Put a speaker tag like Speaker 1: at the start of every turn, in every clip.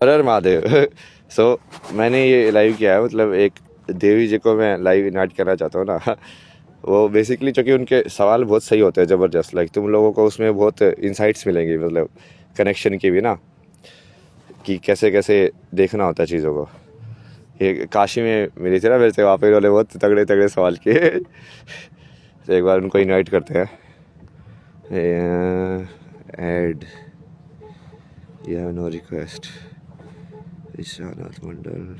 Speaker 1: हर हर महादेव। सो मैंने ये लाइव किया है, मतलब एक देवी जी को मैं लाइव इनवाइट करना चाहता हूँ ना। वो बेसिकली चूँकि उनके सवाल बहुत सही होते हैं, ज़बरदस्त। लाइक तुम लोगों को उसमें बहुत इंसाइट्स मिलेंगी, मतलब कनेक्शन की भी ना, कि कैसे कैसे देखना होता है चीज़ों को। ये काशी में मिली थी ना मेरे से, वहाँ पे उन्होंने बहुत तगड़े तगड़े सवाल किए। तो एक बार उनको इनवाइट करते हैं। And, you have no request, Ishanath Mandal.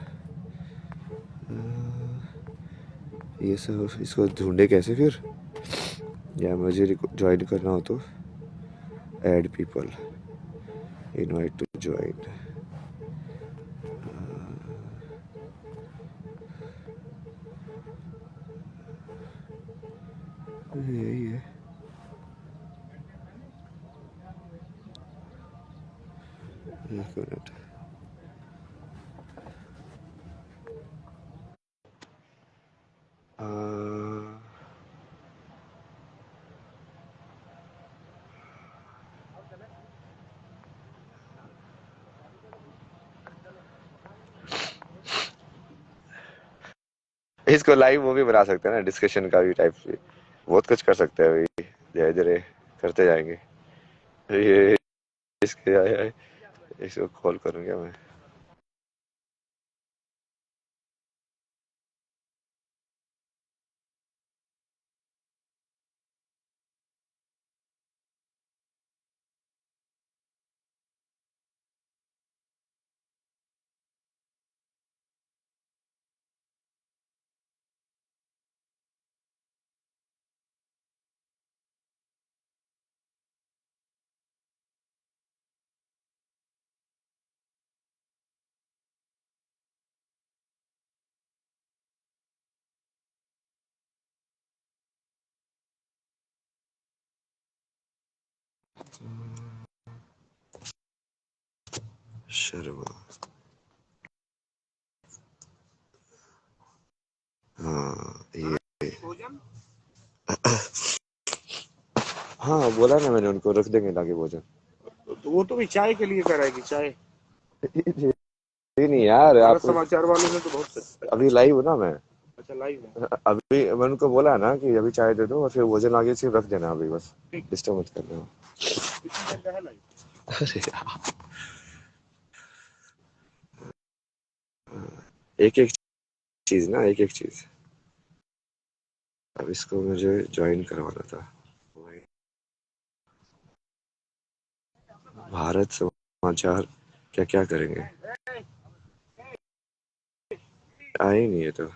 Speaker 1: ये सब इसको ढूंढे कैसे फिर, या मुझे ज्वाइन करना हो तो add people, invite to join. यही है। एक मिनट। इसको लाइव वो भी बना सकते हैं ना, डिस्कशन का भी टाइप भी, बहुत कुछ कर सकते हैं भाई, धीरे धीरे करते जाएंगे। ये इसके आया, इसको कॉल करूँगा मैं। शर्मा, हाँ ये, हाँ बोला ना मैंने उनको, रख देंगे लाके भोजन।
Speaker 2: तो वो तो भी चाय के लिए कराएगी चाय।
Speaker 1: ये नहीं यार,
Speaker 2: भारत
Speaker 1: आप
Speaker 2: समाचार वालों ने तो बहुत।
Speaker 1: अभी लाइव हो ना मैं।
Speaker 2: अच्छा लाइव है।
Speaker 1: अभी मैंने उनको बोला ना कि अभी चाय दे दो और फिर भोजन आगे सिर्फ रख देना, अभी बस डिस्टर्ब मत करना।
Speaker 2: कितनी घंटा है लाइव?
Speaker 1: अरे एक एक चीज ना, एक एक चीज। अब इसको मुझे ज्वाइन करवाना था। भारत समाचार क्या क्या करेंगे, आए नहीं है तो।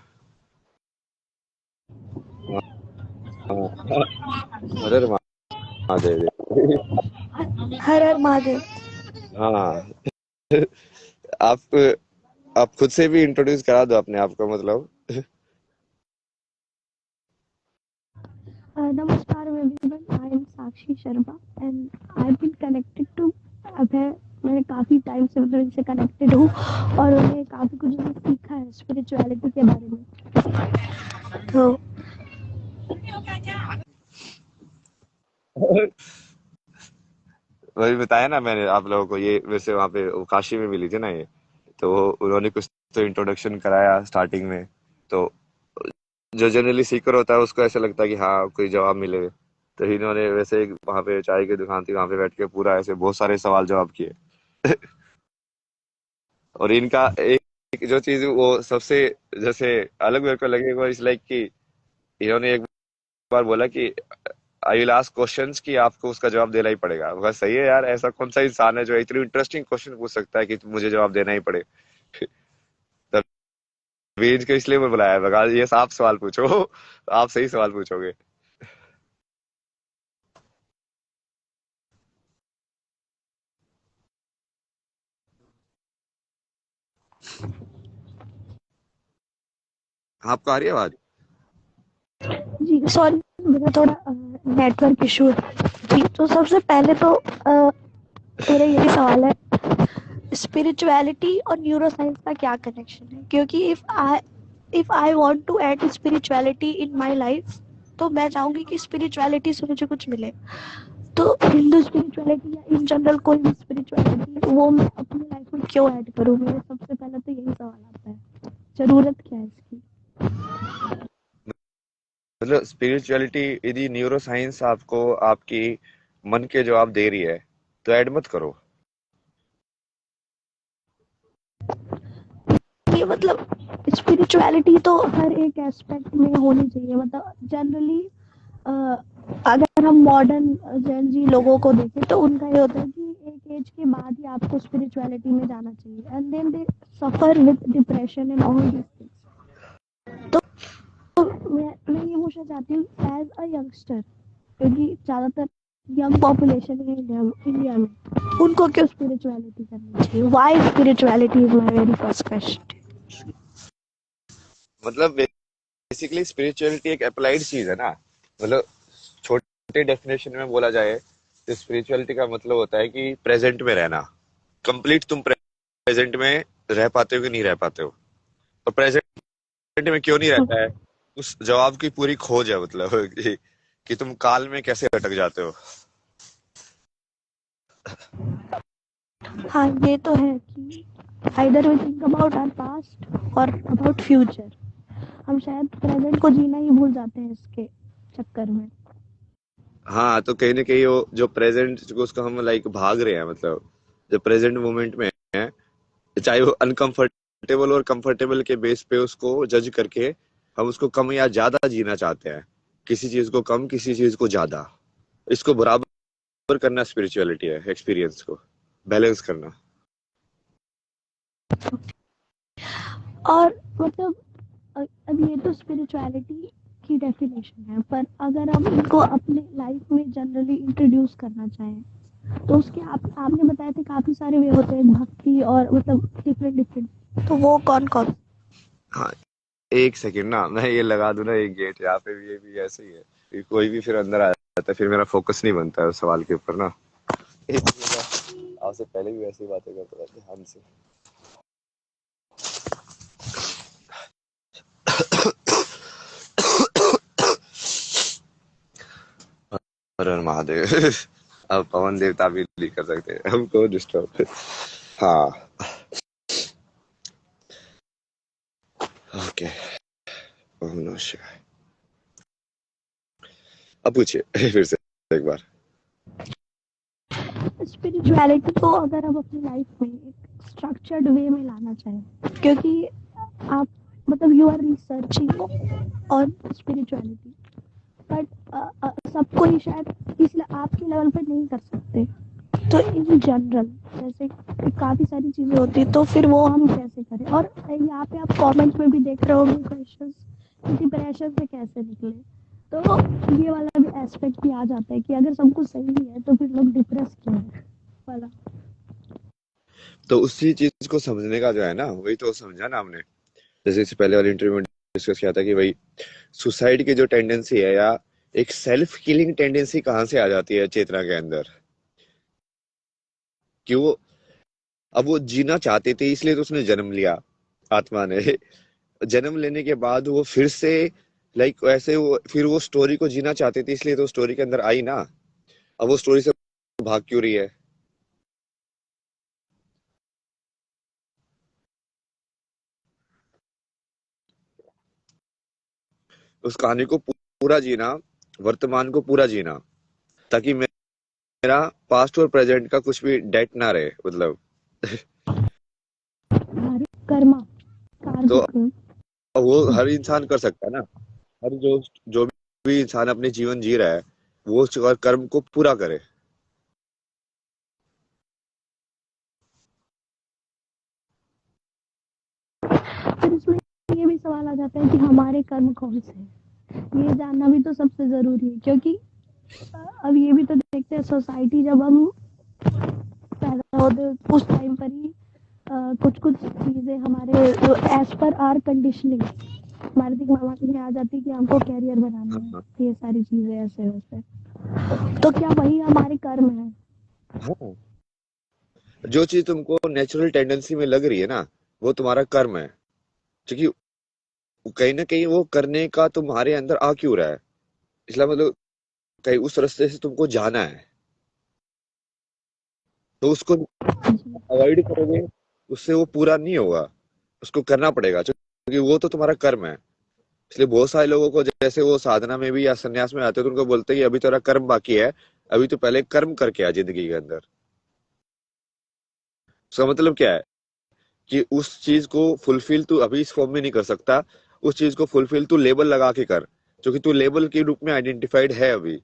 Speaker 1: हर महादेव।
Speaker 3: हर हर महादेव।
Speaker 1: हाँ। आप आप खुद से भी इंट्रोड्यूस करा दो अपने आप को, मतलब।
Speaker 3: नमस्कार everyone, I am Sakshi Sharma and I been connected to Abhay. मैंने काफ़ी टाइम से मतलब इनसे कनेक्टेड हूँ और उन्हें काफ़ी कुछ मैंने सीखा है स्पिरिचुअलिटी के बारे में। तो
Speaker 1: वही बताया ना मैंने आप लोगों को, ये वैसे वहाँ पे वो काशी में मिली थी ना ये, तो उन्होंने कुछ तो इंट्रोडक्शन कराया स्टार्टिंग में। तो जो जनरली सीकर होता है उसको ऐसा लगता है कि हाँ कोई जवाब मिले, तो इन्होंने वैसे एक वहाँ पे चाय की दुकान थी, वहाँ पे बैठ के पूरा ऐसे बहुत सारे सवाल जवाब किए। और इनका एक जो चीज वो सबसे जैसे अलग मेरे को लगे, वो इस लाइक कि इन्होंने एक बार बोला कि आई विल आस्क क्वेश्चंस, कि आपको उसका जवाब देना ही पड़ेगा। बस सही है यार, ऐसा कौन सा इंसान है जो इतनी इंटरेस्टिंग क्वेश्चन पूछ सकता है कि मुझे जवाब देना ही पड़े। तभी इनको इसलिए मैं बुलाया, मगा ये आप सवाल पूछो, आप सही सवाल पूछोगे। आपको आ रही है आवाज?
Speaker 3: जी सॉरी, मेरा थोड़ा नेटवर्क इशू है। जी तो सबसे पहले तो मेरा यही सवाल है, स्पिरिचुअलिटी और न्यूरो साइंस का क्या कनेक्शन है? क्योंकि if I want to add spirituality in my life, तो मैं चाहूंगी कि स्पिरिचुअलिटी से मुझे कुछ मिले। तो हिंदू स्पिरिचुअलिटी या इन जनरल कोई भी स्पिरिचुअलिटी वो मैं अपनी लाइफ में क्यों ऐड करूँ? मेरे सबसे पहले तो यही सवाल आता है, ज़रूरत क्या है इसकी?
Speaker 1: मतलब स्पिरिचुअलिटी यदि न्यूरो साइंस आपको आपकी मन के जवाब दे रही है तो ऐड मत करो।
Speaker 3: ये मतलब स्पिरिचुअलिटी तो हर एक एस्पेक्ट में होनी चाहिए, मतलब जनरली अगर हम मॉडर्न जेन जी लोगों को देखें तो उनका ये होता है कि एक एज के बाद ही आपको स्पिरिचुअलिटी में जाना चाहिए, and then they suffer with depression and all this things. तो मैं ये पूछना चाहती हूँ एज अ यंगस्टर, क्योंकि ज़्यादातर यंग पॉपुलेशन है इंडिया में, उनको क्यों स्पिरिचुअलिटी करनी चाहिए? Why spirituality is my very first question.
Speaker 1: मतलब बेसिकली स्पिरिचुअलिटी एक अप्लाइड चीज है ना। मतलब छोटे डेफिनेशन में बोला जाए तो स्पिरिचुअलिटी का मतलब होता है कि प्रेजेंट में रहना। कंप्लीट तुम प्रेजेंट में रह पाते हो कि नहीं रह पाते हो, और प्रेजेंट में क्यों नहीं रहता है उस जवाब की पूरी खोज है। मतलब कि तुम काल में कैसे अटक जाते हो।
Speaker 3: हाँ, ये तो है कि either we think about our past और अबाउट फ्यूचर, हम शायद प्रेजेंट को जीना ही भूल जाते हैं इसके चक्कर में।
Speaker 1: हाँ, तो कहीं ना कहीं वो जो प्रेजेंट उसको हम लाइक भाग रहे हैं, मतलब जो प्रेजेंट मोमेंट में है, चाहे वो अनकंफर्टेबल और कंफर्टेबल के बेस पे उसको जज करके हम उसको कम या ज्यादा जीना चाहते हैं। किसी चीज को कम, किसी चीज को ज्यादा, इसको बराबर करना स्पिरिचुअलिटी है। एक्सपीरियंस को बैलेंस करना।
Speaker 3: और मतलब अब ये तो स्पिरिचुअलिटी की डेफिनेशन है, पर अगर हम इनको अपने लाइफ में जनरली इंट्रोड्यूस करना चाहें तो उसके आपने बताया थे काफी सारे वे होते हैं भक्ति और मतलब डिफरेंट डिफरेंट, तो वो कौन कौन?
Speaker 1: हाँ, एक सेकंड ना, मैं ये लगा दूं ना एक गेट यहाँ पे भी, ये भी ऐसे ही है कि कोई भी फिर अंदर आ जाता है, फिर मेरा फोकस नहीं बनता है उस सवाल के ऊपर ना। आपसे पहले भी ऐसी बातें करता था ध्यान से। हर हर महादेव। अब पवन देवता भी नहीं कर सकते हमको डिस्टर्ब। हाँ, ओके। ओम नमः शिवाय। अब पूछिए फिर से एक बार।
Speaker 3: स्पिरिचुअलिटी को अगर हम अपनी लाइफ में एक स्ट्रक्चर्ड वे में लाना चाहें, क्योंकि आप मतलब you are researching on spirituality, but सबको ही शायद इसलिए आपके लेवल पे नहीं कर सकते, तो इन जनरल जैसे काफ़ी सारी चीज़ें होती है, तो फिर वो हम कैसे करें? और यहाँ पे आप कमेंट्स में भी देख रहे होंगे क्वेश्चंस, डिप्रेशन से कैसे निकले, तो ये वाला भी एस्पेक्ट भी आ जाता है कि अगर सब कुछ सही है तो फिर लोग डिप्रेस क्यों है वाला।
Speaker 1: तो उसी चीज को समझने का जो है ना, वही तो समझा ना हमने। जैसे इससे पहले वाले इंटरव्यू में डिस्कस किया था कि भाई सुसाइड की जो टेंडेंसी है या एक सेल्फ किलिंग टेंडेंसी कहाँ से आ जाती है चेतना के अंदर। कि वो अब वो जीना चाहते थे इसलिए तो उसने जन्म लिया, आत्मा ने। जन्म लेने के बाद वो फिर से लाइक ऐसे वो फिर वो स्टोरी को जीना चाहते थे इसलिए तो स्टोरी के अंदर आई ना। अब वो स्टोरी से भाग क्यों रही है? उस कहानी को पूरा जीना, वर्तमान को पूरा जीना, ताकि मेरा पास्ट और प्रेजेंट का कुछ भी डेट ना रहे, मतलब।
Speaker 3: हमारे कर्मा
Speaker 1: तो
Speaker 3: कार्मिक।
Speaker 1: वो हर इंसान कर सकता है ना। हर जो जो भी इंसान अपने जीवन जी रहा है वो उस कर्म को पूरा करे।
Speaker 3: फिर इसमें ये भी सवाल आ जाता है कि हमारे कर्म कौन से हैं, ये जानना भी तो सबसे ज़रूरी है, क्योंकि अब ये भी तो देखते हैं सोसाइटी, जब हम पैदा होते उस टाइम पर ही कुछ कुछ चीज़ें हमारे एज पर आर कंडीशनिंग हमारे दिमाग में आ जाती है कि हमको कैरियर बनाना
Speaker 1: हाँ,
Speaker 3: है, ये सारी चीज़ें ऐसे वैसे, तो क्या वही हमारे कर्म है?
Speaker 1: हाँ। जो चीज तुमको नेचुरल टेंडेंसी में लग रही है ना, वो तुम्हारा कर्म है। क्योंकि कहीं ना कहीं वो करने का तुम्हारे अंदर आ क्यों रहा है, इसलिए मतलब कहीं उस रास्ते से तुमको जाना है, तो उसको
Speaker 3: जी।
Speaker 1: अवॉइड करोगे उससे वो पूरा नहीं होगा, उसको करना पड़ेगा क्योंकि वो तो तुम्हारा कर्म है। इसलिए बहुत सारे लोगों को जैसे वो साधना में भी या संन्यास में आते हैं तो उनको बोलते हैं कि अभी तेरा कर्म बाकी है, अभी तो पहले कर्म करके आ जिंदगी के अंदर। उसका मतलब क्या है कि उस चीज को फुलफिल तू अभी इस फॉर्म में नहीं कर सकता, उस चीज को फुलफिल तू लेबल लगा के कर, क्योंकि तू लेबल के रूप में आइडेंटिफाइड है अभी।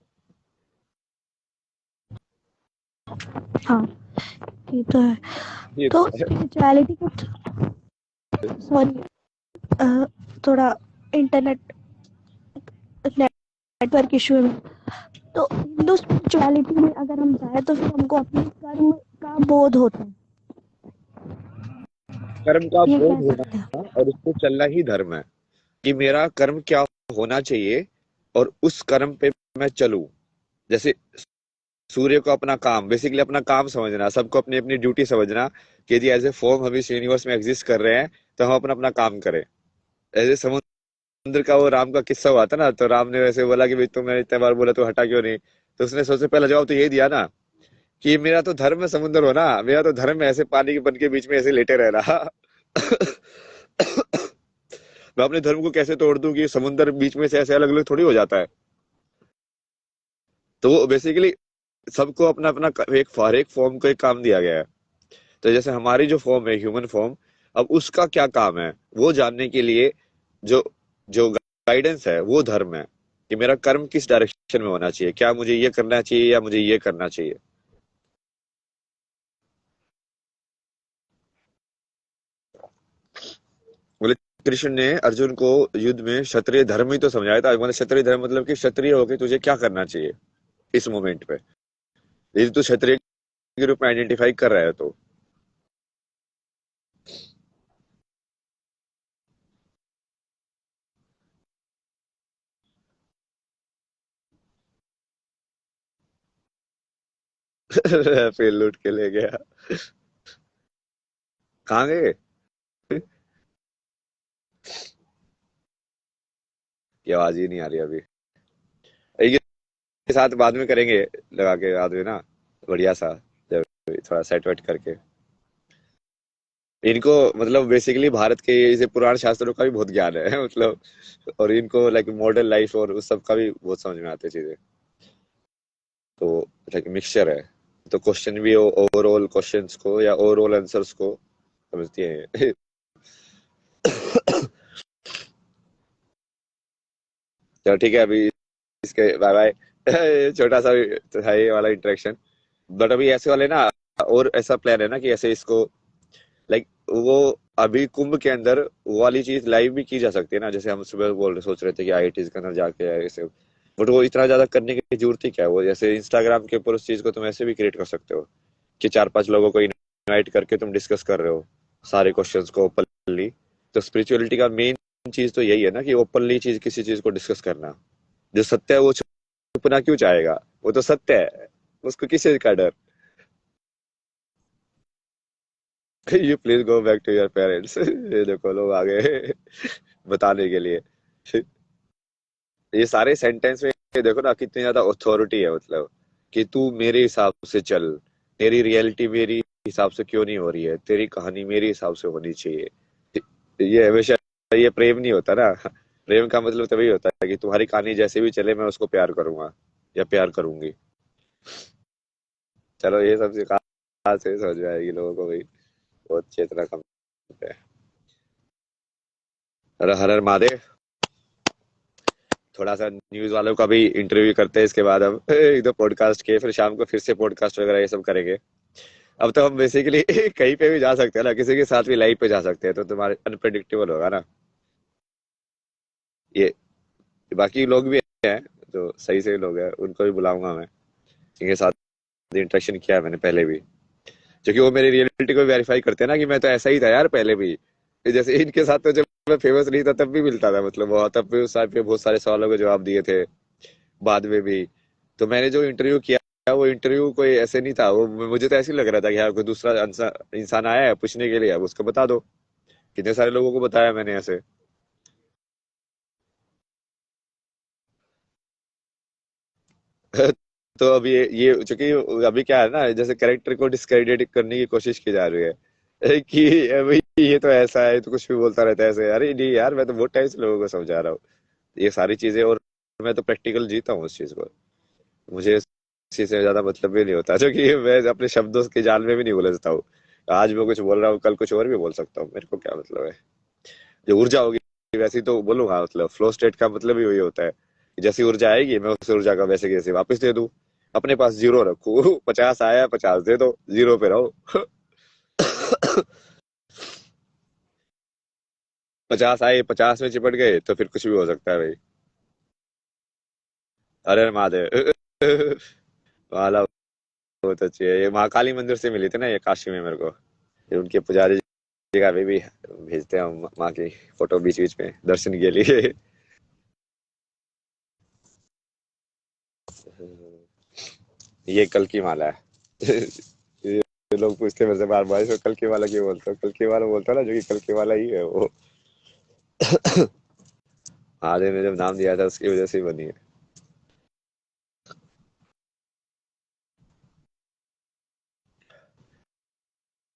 Speaker 3: हाँ, ये तो है।
Speaker 1: ये
Speaker 3: तो स्पिरिचुअलिटी का, सॉरी, थोड़ा इंटरनेट नेटवर्क इशू है। तो हिंदू स्पिरिचुअलिटी में अगर हम जाए तो फिर हमको अपने कर्म का बोध होता है,
Speaker 1: कर्म का
Speaker 3: ये
Speaker 1: बोध
Speaker 3: कह सकते हैं।
Speaker 1: होना और उसको चलना ही धर्म है, कि मेरा कर्म क्या होना चाहिए और उस कर्म पे मैं चलूं। जैसे सूर्य को अपना काम, बेसिकली अपना काम समझना, सबको अपनी अपनी ड्यूटी समझना कि यदि एज ए फॉर्म हम इस यूनिवर्स में एग्जिस्ट कर रहे हैं तो हम अपना अपना काम करें। ऐसे समुद्र का वो राम का किस्सा हुआ था ना, तो राम ने वैसे बोला कि भाई तुमने इतने बार बोला तो हटा क्यों नहीं, तो उसने सबसे पहला जवाब तो यही दिया ना कि मेरा तो धर्म है समुद्र होना, मेरा तो धर्म है ऐसे पानी के बन के बीच में ऐसे लेटे रहना। मैं अपने धर्म को कैसे तोड़ दूं कि समुद्र बीच में से ऐसे अलग अलग थोड़ी हो जाता है। तो वो बेसिकली सबको अपना अपना एक हर एक फॉर्म को एक काम दिया गया है। तो जैसे हमारी जो फॉर्म है ह्यूमन फॉर्म, अब उसका क्या काम है वो जानने के लिए जो जो गाइडेंस है वो धर्म है, कि मेरा कर्म किस डायरेक्शन में होना चाहिए, क्या मुझे ये करना चाहिए या मुझे ये करना चाहिए। बोले कृष्ण ने अर्जुन को युद्ध में क्षत्रिय धर्म ही तो समझाया था। मतलब क्षत्रिय धर्म मतलब कि क्षत्रिय होके तुझे क्या करना चाहिए इस मोमेंट पे, यदि तू क्षत्रिय के रूप में आइडेंटिफाई कर रहा है तो। फिर लूट के ले गया। कहाँ गए? ये आवाज ही नहीं आ रही अभी। के साथ बाद में करेंगे, लगा के बाद में ना, बढ़िया सा, जब थोड़ा सेट वेट करके। इनको मतलब बेसिकली भारत के जैसे पुराण शास्त्रों का भी बहुत ज्ञान है। मतलब, और इनको लाइक मॉडर्न लाइफ और उस सब का भी बहुत समझ में आती है चीजें। तो लाइक मिक्सचर है, तो क्वेश्चन भी ओवरऑल क्वेश्चंस को या ओवरऑल आंसर्स को समझती है। चलो ठीक है, अभी इसके बाय बाय। छोटा सा भी तो है ये वाला इंटरेक्शन। बट अभी ऐसे वाले ना, और ऐसा प्लान है ना कि ऐसे इसको लाइक वो अभी कुंभ के अंदर वो वाली चीज लाइव भी की जा सकती है ना, जैसे हम सुबह बोल रहे सोच रहे थे कि आईआईटीज के अंदर जाके ऐसे। बट वो इतना ज्यादा करने की जरूरत ही क्या है, वो जैसे इंस्टाग्राम के ऊपर उस चीज को तुम ऐसे भी क्रिएट कर सकते हो कि चार पांच लोगों को इनवाइट करके तुम डिस्कस कर रहे हो सारे क्वेश्चंस को ओपनली। तो स्पिरिचुअलिटी का मेन चीज तो यही है ना कि ओपनली चीज किसी चीज को डिस्कस करना। जो सत्य है वो छुपना क्यों चाहेगा, वो तो सत्य है, उसको किस चीज का डर। You please go back to your parents. ये देखो लोग आ गए बताने के लिए। ये सारे सेंटेंस में ये देखो ना कितनी ज्यादा अथॉरिटी है, मतलब कि तू मेरे हिसाब से चल, तेरी रियलिटी मेरी हिसाब से क्यों नहीं हो रही है, तेरी कहानी मेरे हिसाब से होनी चाहिए। ये हमेशा, ये प्रेम नहीं होता ना। प्रेम का मतलब तभी होता है कि तुम्हारी कहानी जैसे भी चले मैं उसको प्यार करूंगा या प्यार करूंगी। चलो ये सब कहाँ से समझ में आएगी लोगों को भाई, बहुत चेतना कम है। हर हर महादेव। थोड़ा सा न्यूज वालों का भी इंटरव्यू करते हैं इसके बाद, हम एक दो पॉडकास्ट के, फिर शाम को फिर से पॉडकास्ट वगैरह ये सब करेंगे। अब तो हम बेसिकली कहीं पे भी जा सकते हैं ना, किसी के साथ भी लाइव पे जा सकते हैं, तो तुम्हारे अनप्रेडिक्टेबल होगा ना ये। बाकी लोग भी हैं जो सही सही लोग हैं, उनको भी बुलाऊंगा मैं, जिनके साथ इंटरेक्शन किया है मैंने पहले भी, क्योंकि वो मेरी रियलिटी को वेरीफाई करते हैं ना कि मैं तो ऐसा ही था यार पहले भी। जैसे इनके साथ तो जब मैं फेमस नहीं था तब भी मिलता था, मतलब वो तब भी उस टाइम पे बहुत सारे सवालों के जवाब दिए थे, बाद में भी। तो मैंने जो इंटरव्यू किया वो इंटरव्यू कोई ऐसे नहीं था, वो मुझे तो ऐसे ही लग रहा था कि यार कोई दूसरा इंसान आया है पूछने के लिए, अब उसको बता दो। कितने सारे लोगों को बताया मैंने ऐसे। तो अब ये चूंकि अभी क्या है ना, जैसे कैरेक्टर को डिस्क्रेडिट करने की कोशिश की जा रही है, कि भाई ये तो ऐसा है, तो कुछ भी बोलता रहता है ऐसे। अरे नहीं यार, मैं तो बहुत टाइम से लोगों को समझा रहा हूँ ये सारी चीजें, और मैं तो प्रैक्टिकल जीता हूँ उस चीज को। मुझे इस चीज से ज्यादा मतलब भी नहीं होता, जो कि मैं अपने शब्दों के जाल में भी नहीं उलझता हूँ। आज मैं कुछ बोल रहा हूँ, कल कुछ और भी बोल सकता हूँ, मेरे को क्या मतलब है। जो ऊर्जा होगी वैसी तो बोलूंगा, मतलब फ्लो स्टेट का मतलब ही वही होता है कि जैसी ऊर्जा आएगी मैं उस ऊर्जा का वैसे कैसे वापस दे दूं। अपने पास जीरो रखू, 50 आया 50 दे दो, जीरो पे रहो। 50 आए 50 में चिपट गए तो फिर कुछ भी हो सकता है भाई। अरे महादेव। वाला बहुत अच्छी है ये, महाकाली मंदिर से मिली थी ना ये, काशी में मेरे को। ये उनके पुजारी जी का अभी भी भेजते हैं हम माँ की फोटो बीच बीच में दर्शन के लिए। ये कल की माला है। ये लोग पूछते हैं मेरे से बार बार, इसको कल की माला क्यों बोलते हो, कल की माला बोलता है ना, जो कि कल की माला ही है वो। महादेव ने जब नाम दिया था उसकी वजह से ही बनी है।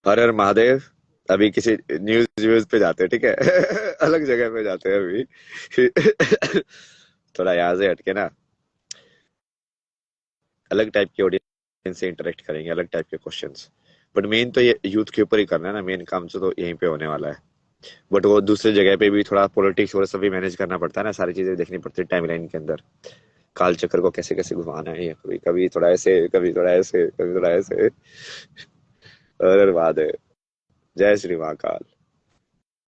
Speaker 1: हर हर महादेव। अभी किसी न्यूज व्यूज पे जाते हैं, ठीक है। अलग जगह पे जाते हैं अभी। थोड़ा यहाँ से हटके ना, अलग टाइप की ऑडियंस से इंटरेक्ट करेंगे, अलग टाइप के क्वेश्चंस। बट मेन तो ये यूथ के ऊपर ही करना है ना, मेन काम तो यहीं पे होने वाला है। बट वो दूसरी जगह पे भी थोड़ा पॉलिटिक्स और सब भी मैनेज करना पड़ता है ना, सारी चीजें देखनी पड़ती है टाइमलाइन के अंदर। काल चक्र को कैसे कैसे घुमाना है, ये कभी कभी थोड़ा ऐसे, कभी थोड़ा ऐसे, कभी थोड़ा ऐसे। और बात है। जय श्री महाकाल।